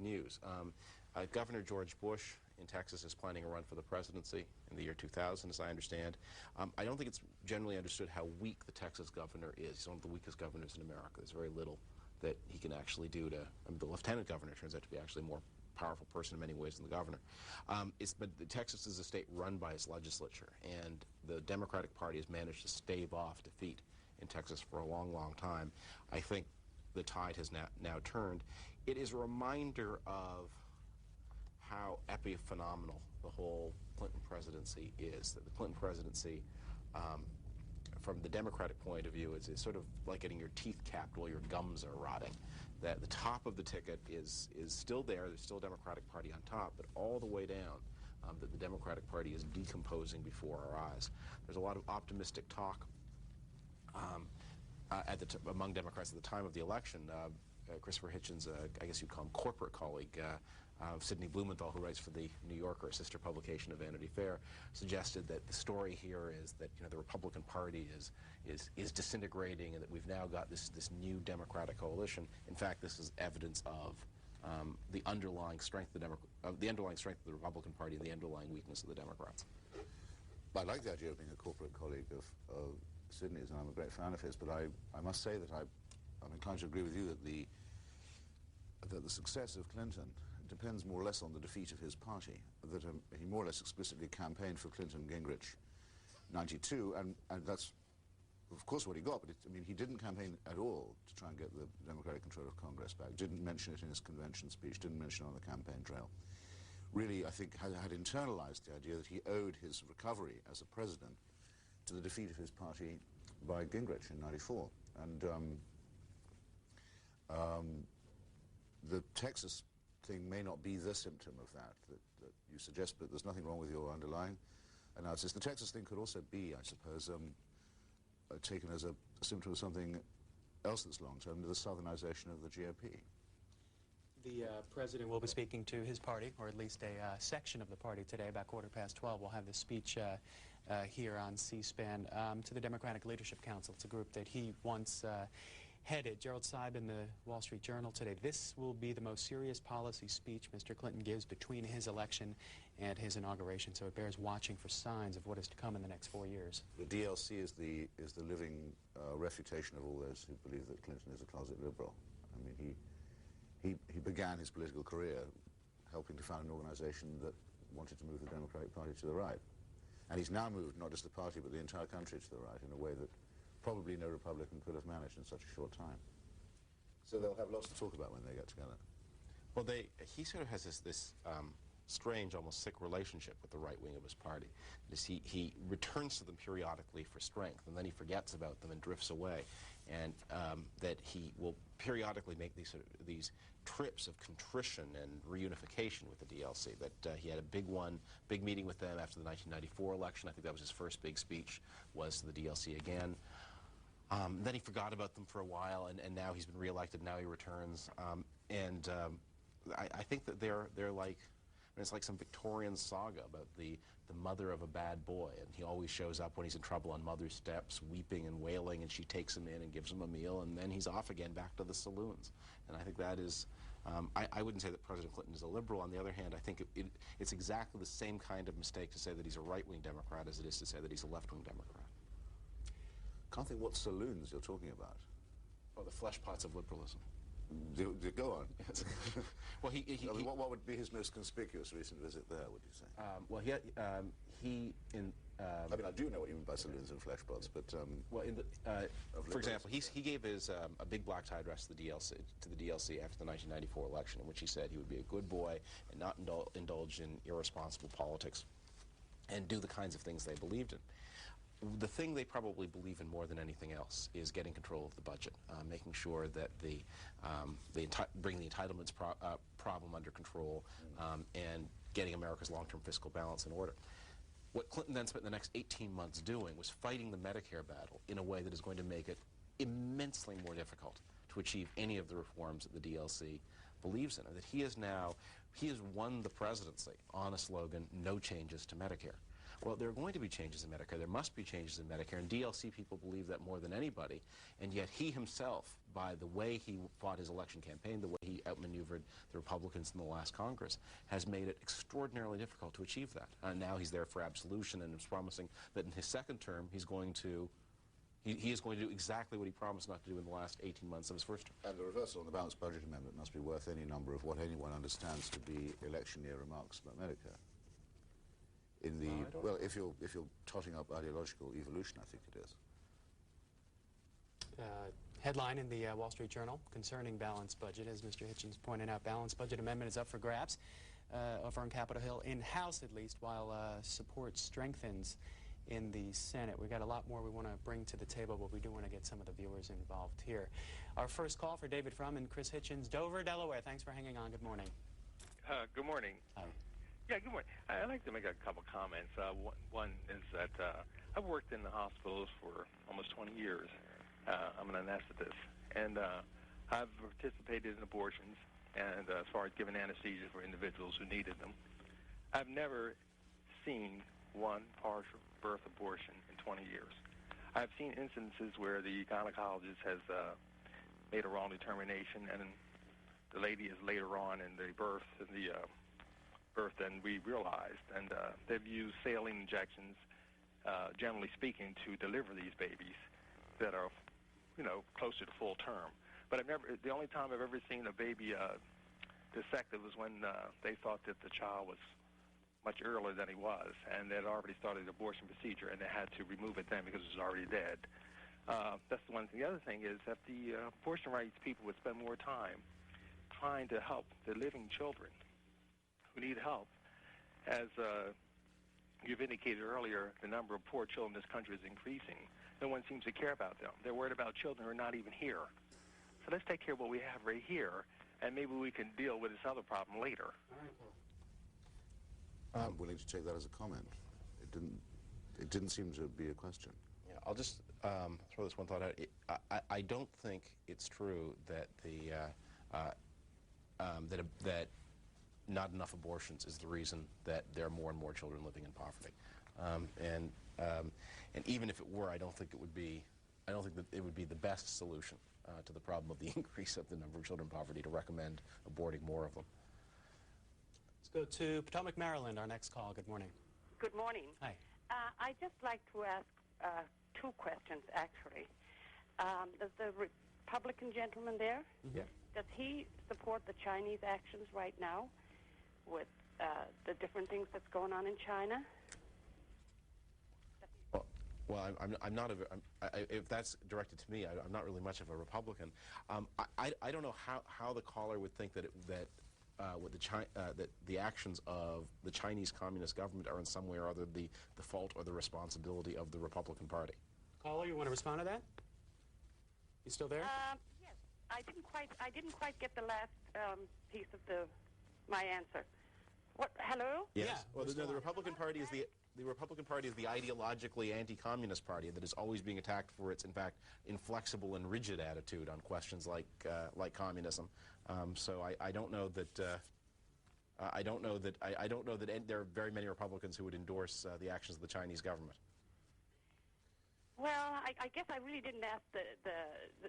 news. Governor George Bush in Texas is planning a run for the presidency in the year 2000, as I understand. I don't think it's generally understood how weak the Texas governor is. He's one of the weakest governors in America. There's very little that he can actually do to, the lieutenant governor turns out to be actually a more powerful person in many ways than the governor. But Texas is a state run by its legislature, and the Democratic Party has managed to stave off defeat in Texas for a long, long time. I think the tide has now turned. It is a reminder of how epiphenomenal the whole Clinton presidency is. That the Clinton presidency, from the Democratic point of view, is sort of like getting your teeth capped while your gums are rotting. That the top of the ticket is still there. There's still a Democratic Party on top, but all the way down, that the Democratic Party is decomposing before our eyes. There's a lot of optimistic talk among Democrats at the time of the election. Christopher Hitchens, I guess you'd call him corporate colleague of Sidney Blumenthal, who writes for the New Yorker, a sister publication of Vanity Fair, suggested that the story here is that the Republican Party is disintegrating, and that we've now got this new Democratic coalition. In fact, this is evidence of the underlying strength of the Republican Party and the underlying weakness of the Democrats. I like the idea of being a corporate colleague of Sidney's, and I'm a great fan of his. But I must say that I'm inclined to agree with you that the success of Clinton depends more or less on the defeat of his party. That he more or less explicitly campaigned for Clinton-Gingrich '92, and that's of course what he got. But he didn't campaign at all to try and get the Democratic control of Congress back. Didn't mention it in his convention speech. Didn't mention it on the campaign trail. Really, I think had internalized the idea that he owed his recovery as a president to the defeat of his party by Gingrich in '94, and. The Texas thing may not be the symptom of that you suggest, but there's nothing wrong with your underlying analysis. The Texas thing could also be, I suppose, taken as a symptom of something else that's long-term, the southernization of the GOP. The president will be speaking to his party, or at least a section of the party today, about 12:15. We'll have the speech here on C-SPAN to the Democratic Leadership Council. It's a group that he once headed. Gerald Seib in the Wall Street Journal today. This will be the most serious policy speech Mr. Clinton gives between his election and his inauguration, so it bears watching for signs of what is to come in the next 4 years. The DLC is the living refutation of all those who believe that Clinton is a closet liberal. I mean, he began his political career helping to found an organization that wanted to move the Democratic Party to the right. And he's now moved not just the party but the entire country to the right in a way that probably no Republican could have managed in such a short time. So they'll have lots to talk about when they get together. Well, he sort of has this strange, almost sick relationship with the right wing of his party. He returns to them periodically for strength, and then he forgets about them and drifts away. And that he will periodically make these trips of contrition and reunification with the DLC. That he had a big meeting with them after the 1994 election. I think that was his first big speech, was to the DLC again. Then he forgot about them for a while, and now he's been reelected. Now he returns, I think that they're like. It's like some Victorian saga about the mother of a bad boy, and he always shows up when he's in trouble on mother's steps, weeping and wailing, and she takes him in and gives him a meal, and then he's off again back to the saloons. And I think that is, I wouldn't say that President Clinton is a liberal. On the other hand, I think it's exactly the same kind of mistake to say that he's a right-wing Democrat as it is to say that he's a left-wing Democrat. Can't think what saloons you're talking about. Oh, the flesh pots of liberalism. Go on. Yes. Well, what would be his most conspicuous recent visit there, would you say? Well, I mean, I do know what you mean by saloons and flesh pots, but well, for example, he gave a big black tie address to the DLC after the 1994 election, in which he said he would be a good boy and not indulge in irresponsible politics and do the kinds of things they believed in. The thing they probably believe in more than anything else is getting control of the budget, making sure that bring the entitlements problem under control, and getting America's long-term fiscal balance in order. What Clinton then spent the next 18 months doing was fighting the Medicare battle in a way that is going to make it immensely more difficult to achieve any of the reforms that the DLC believes in, and that he has won the presidency on a slogan, no changes to Medicare. Well, there are going to be changes in Medicare. There must be changes in Medicare, and DLC people believe that more than anybody, and yet he himself, by the way he fought his election campaign, the way he outmaneuvered the Republicans in the last Congress, has made it extraordinarily difficult to achieve that. Now he's there for absolution and is promising that in his second term he is going to do exactly what he promised not to do in the last 18 months of his first term. And the reversal on the balanced budget amendment must be worth any number of what anyone understands to be election year remarks about Medicare. In the, well, if you're totting up ideological evolution, I think it is. Headline in the Wall Street Journal concerning balanced budget, as Mr. Hitchens pointed out, balanced budget amendment is up for grabs over on Capitol Hill, in House at least, while support strengthens in the Senate. We've got a lot more we want to bring to the table, but we do want to get some of the viewers involved here. Our first call for David Frum and Chris Hitchens, Dover, Delaware. Thanks for hanging on. Good morning. Good morning. Hi. Yeah, good morning. I'd like to make a couple comments. One is that I've worked in the hospitals for almost 20 years. I'm an anesthetist, and I've participated in abortions, and as far as giving anesthesia for individuals who needed them. I've never seen one partial birth abortion in 20 years. I've seen instances where the gynecologist has made a wrong determination, and the lady is later on in the birth than we realized, and they've used saline injections, generally speaking, to deliver these babies that are, closer to full term. But the only time I've ever seen a baby dissected was when they thought that the child was much earlier than he was, and they'd already started the abortion procedure, and they had to remove it then because it was already dead. That's the one thing. The other thing is that the abortion rights people would spend more time trying to help the living children who need help. As you've indicated earlier, the number of poor children in this country is increasing. No one seems to care about them. They're worried about children who are not even here. So let's take care of what we have right here, and maybe we can deal with this other problem later. I'm willing to take that as a comment. It didn't seem to be a question. Yeah, I'll just throw this one thought out. I don't think it's true that that not enough abortions is the reason that there are more and more children living in poverty. And even if it were, I don't think that it would be the best solution to the problem of the increase of the number of children in poverty to recommend aborting more of them. Let's go to Potomac, Maryland, our next call. Good morning. Good morning. Hi. I'd just like to ask two questions, actually. Does the Republican gentleman there, Yeah. does he support the Chinese actions right now with the different things that's going on in China? Well, I'm not if that's directed to me, I'm not really much of a Republican. I don't know how the caller would think that that the actions of the Chinese Communist government are in some way or other the fault or the responsibility of the Republican Party. Caller, you want to respond to that? You still there? Yes. I didn't quite get the last piece of my answer. What? Hello? Yes. Yeah, Well, the Republican Party is the Republican Party is the ideologically anti-communist party that is always being attacked for its, in fact, inflexible and rigid attitude on questions like communism. So I don't know that there are very many Republicans who would endorse the actions of the Chinese government. Well, I guess I really didn't ask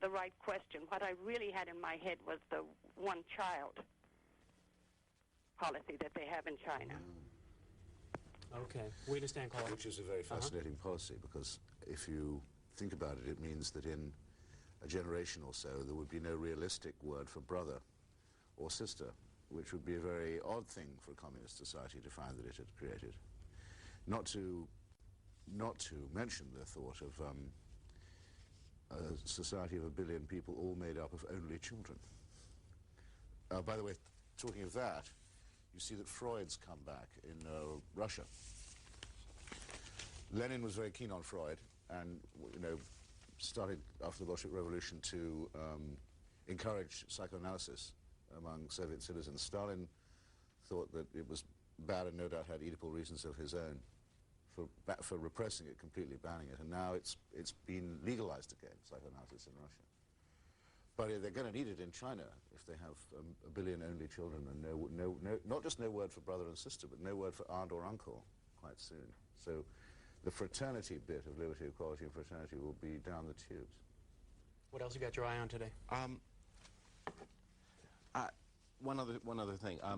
the right question. What I really had in my head was the one-child policy that they have in China. Okay. We understand, caller. Which is a very fascinating policy, because if you think about it, it means that in a generation or so there would be no realistic word for brother or sister, which would be a very odd thing for a communist society to find that it had created. Not to mention the thought of a society of 1 billion people all made up of only children. By the way, talking of that, you see that Freud's come back in Russia. Lenin was very keen on Freud, and started after the Bolshevik Revolution to encourage psychoanalysis among Soviet citizens. Stalin thought that it was bad, and no doubt had Oedipal reasons of his own for repressing it, completely banning it, and now it's been legalized again, psychoanalysis in Russia. But they're going to need it in China if they have 1 billion only children and not just no word for brother and sister, but no word for aunt or uncle, quite soon. So the fraternity bit of liberty, equality, and fraternity will be down the tubes. What else you got your eye on today? One other thing.